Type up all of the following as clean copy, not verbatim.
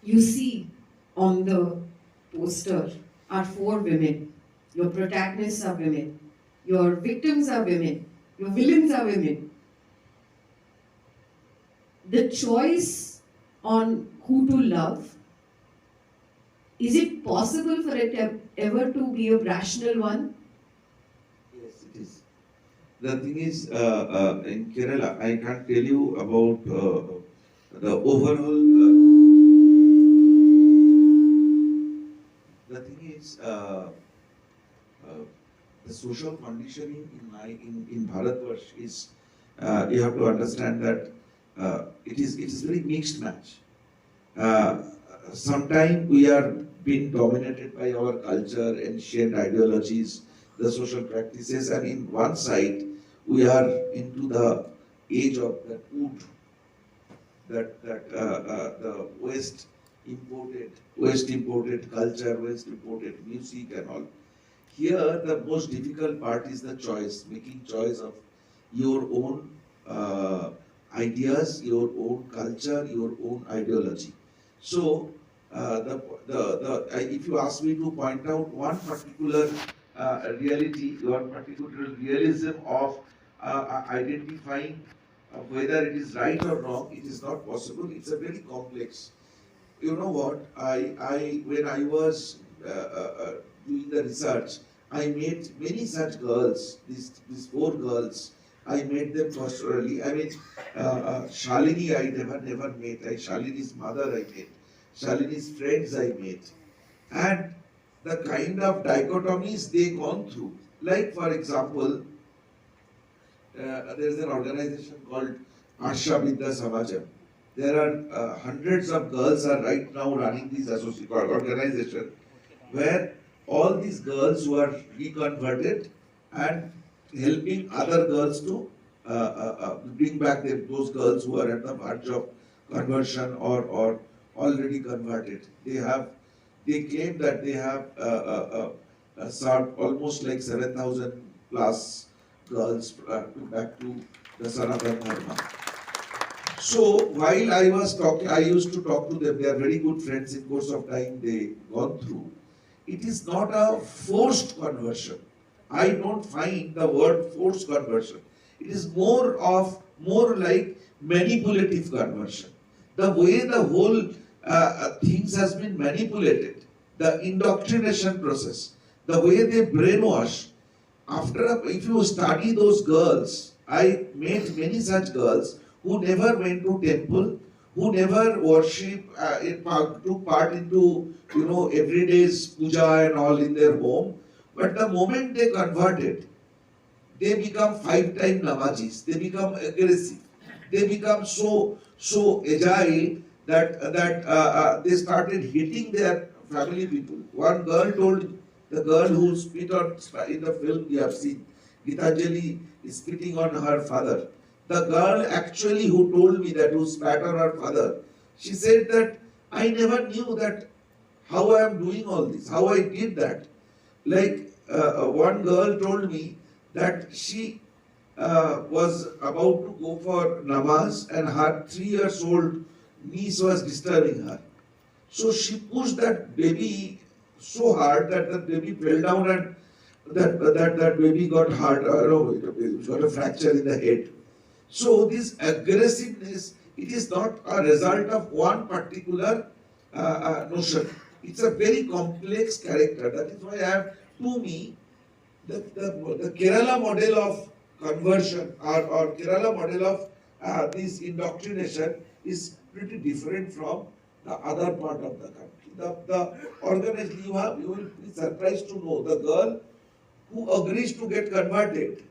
you see on the poster are four women. Your protagonists are women. Your victims are women. Your villains are women. The choice on who to love, is it possible for it ever to be a rational one? Yes, it is. The thing is, in Kerala, I can't tell you about the overall. The thing is, uh, the social conditioning in Bharatvarsh is, you have to understand that it is very mixed match. Uh, Sometimes we are being dominated by our culture, ancient ideologies, the social practices, and in one side we are into the age of that wood, the West imported culture, West imported music and all. Here, the most difficult part is the choice, making choice of your own ideas, your own culture, your own ideology. So, if you ask me to point out one particular reality, one particular realism of identifying whether it is right or wrong, it is not possible. It's a very complex. You know what? When I was doing the research, I met many such girls. These four girls, I met them pastorally. I mean, Shalini, I never met. Shalini's mother, I met. Shalini's friends, I met, and the kind of dichotomies they gone through. Like for example, there is an organization called Asha Vidya Samajam. There are hundreds of girls are right now running this organization where all these girls who are reconverted and helping other girls to bring back those girls who are at the verge of conversion or already converted. They claim that they have served almost like 7,000 plus girls back to the Sanatana Dharma. So while I was talking, I used to talk to them. They are very good friends. In course of time, they gone through. It is not a forced conversion. I don't find the word forced conversion. It is more like manipulative conversion. The way the whole things has been manipulated, the indoctrination process, the way they brainwash. If you study those girls, I met many such girls who never went to temple, who never worship, took part into everyday's puja and all in their home. But the moment they converted, they become five-time namazis. They become aggressive. They become so agile that they started hitting their family people. One girl told the girl who spit on in the film we have seen, Gitanjali is spitting on her father. The girl actually who told me that who spat on her father, she said that I never knew that how I am doing all this, how I did that. Like one girl told me that she was about to go for namaz and her 3 years old niece was disturbing her. So she pushed that baby so hard that the baby fell down and that baby got hurt, got a fracture in the head. So this aggressiveness, it is not a result of one particular notion. It's a very complex character. That is why I have, to me, the Kerala model of conversion or Kerala model of this indoctrination is pretty different from the other part of the country. The organized, you will be surprised to know the girl who agrees to get converted,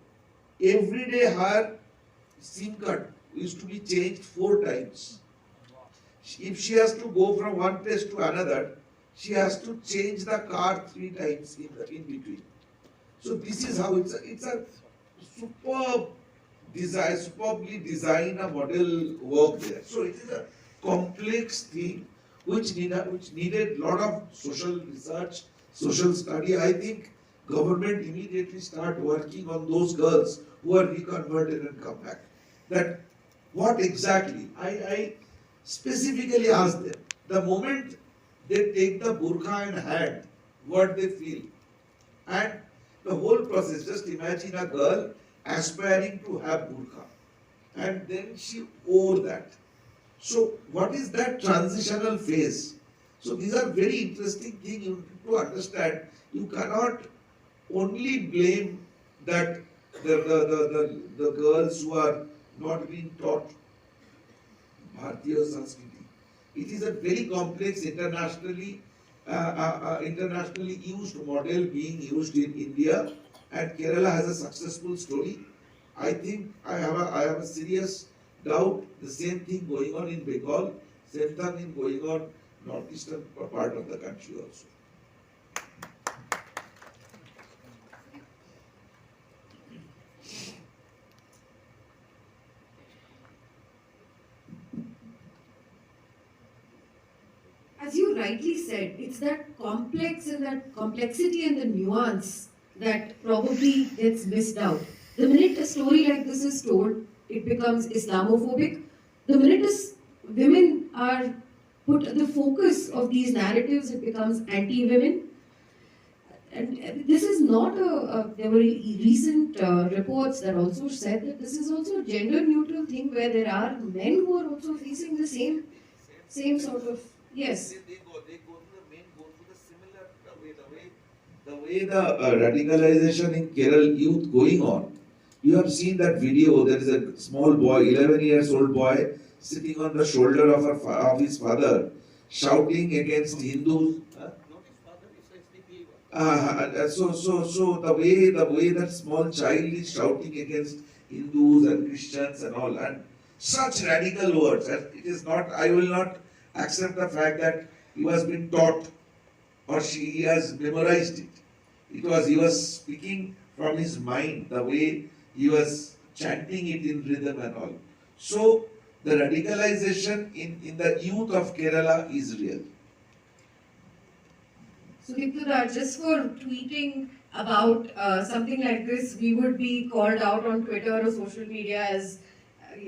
every day her SIM card used to be changed 4 times. If she has to go from one place to another, she has to change the car 3 times in between. So this is how it's a superbly designed a model work there. So it is a complex thing which needed lot of social research, social study. I think government immediately start working on those girls who are reconverted and come back. That what exactly? I specifically asked them The moment they take the burqa in hand, what they feel. And the whole process, just imagine a girl aspiring to have burqa. And then she wore that. So what is that transitional phase? So these are very interesting things you need to understand. You cannot only blame that the girls who are not being taught Bharatiya Sanskriti. It is a very complex internationally used model being used in India, and Kerala has a successful story. I think I have a serious doubt the same thing going on in Bengal, same thing going on northeastern part of the country also. As you rightly said, it's that complex and that complexity and the nuance that probably gets missed out. The minute a story like this is told, it becomes Islamophobic. The minute women are put at the focus of these narratives, it becomes anti-women. And this is not there were recent reports that also said that this is also a gender neutral thing where there are men who are also facing the same sort of, yes. Go through the similar way the radicalization in Kerala youth going on. You have seen that video. There is a small boy, 11 years old boy, sitting on the shoulder of of his father, shouting against Hindus. So the way that small child is shouting against Hindus and Christians and all, and such radical words. And it is not. I will not accept the fact that he was being taught or she has memorized it. He was speaking from his mind, the way he was chanting it in rhythm and all. So the radicalization in the youth of Kerala is real. Sudipto, just for tweeting about something like this, we would be called out on Twitter or social media as,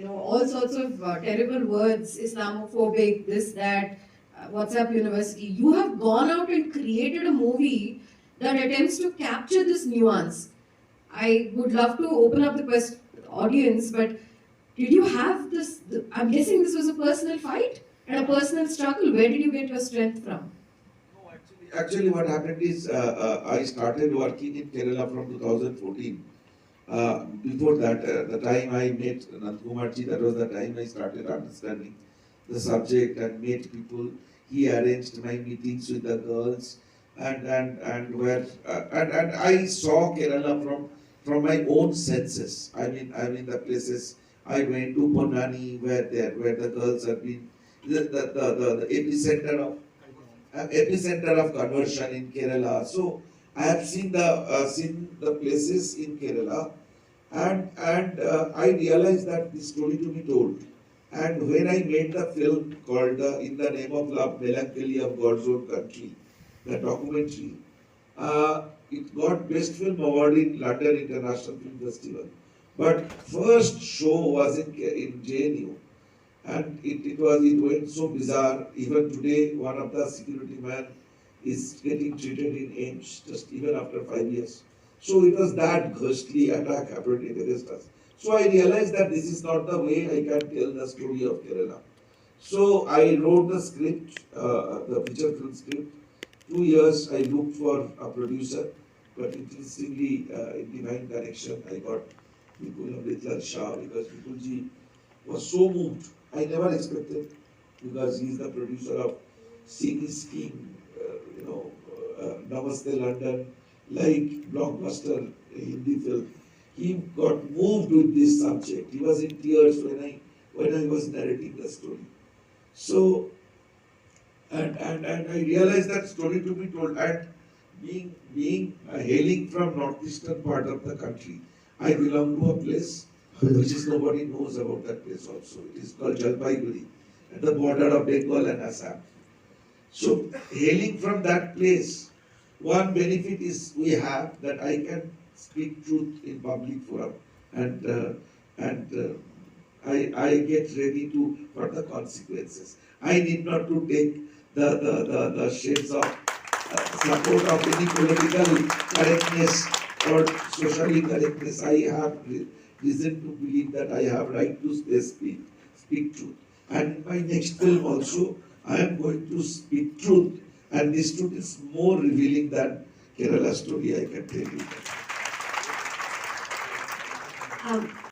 all sorts of terrible words, Islamophobic, this, that, WhatsApp University. You have gone out and created a movie that attempts to capture this nuance. I would love to open up the audience, but did you have this? I'm guessing this was a personal fight and a personal struggle. Where did you get your strength from? Actually, what happened is I started working in Kerala from 2014. Before that, the time I met Nandakumarji, that was the time I started understanding the subject and met people. He arranged my meetings with the girls, and I saw Kerala from my own senses. I mean the places I went to Ponnani, where the girls have been the epicenter of conversion in Kerala. So I have seen the places in Kerala, and I realized that this story to be told. And when I made the film called In the Name of Love, Melancholy of God's Own Country, the documentary, it got Best Film Award in London International Film Festival. But first show was in JNU, and it went so bizarre. Even today, one of the security men is getting treated in AIMS just even after 5 years. So it was that ghastly attack happened against us. So I realized that this is not the way I can tell the story of Kerala. So I wrote the script, the feature film script. 2 years I looked for a producer, but interestingly, in divine direction, I got Vipul Amritlal Shah, because Vipulji was so moved. I never expected, because he is the producer of Singh Scheme, Namaste London, like blockbuster Hindi film. He got moved with this subject. He was in tears when I was narrating the story. So, and I realized that story to be told. And being hailing from northeastern part of the country, I belong to a place which is nobody knows about that place also. It is called Jalpaiguri, at the border of Bengal and Assam. So, hailing from that place, one benefit is we have that I can speak truth in public forum, and I get ready for the consequences. I need not to take the shades of support of any political correctness or socially correctness. I have reason to believe that I have right to speak truth. And in my next film also, I am going to speak truth. And this truth is more revealing than Kerala story, I can tell you.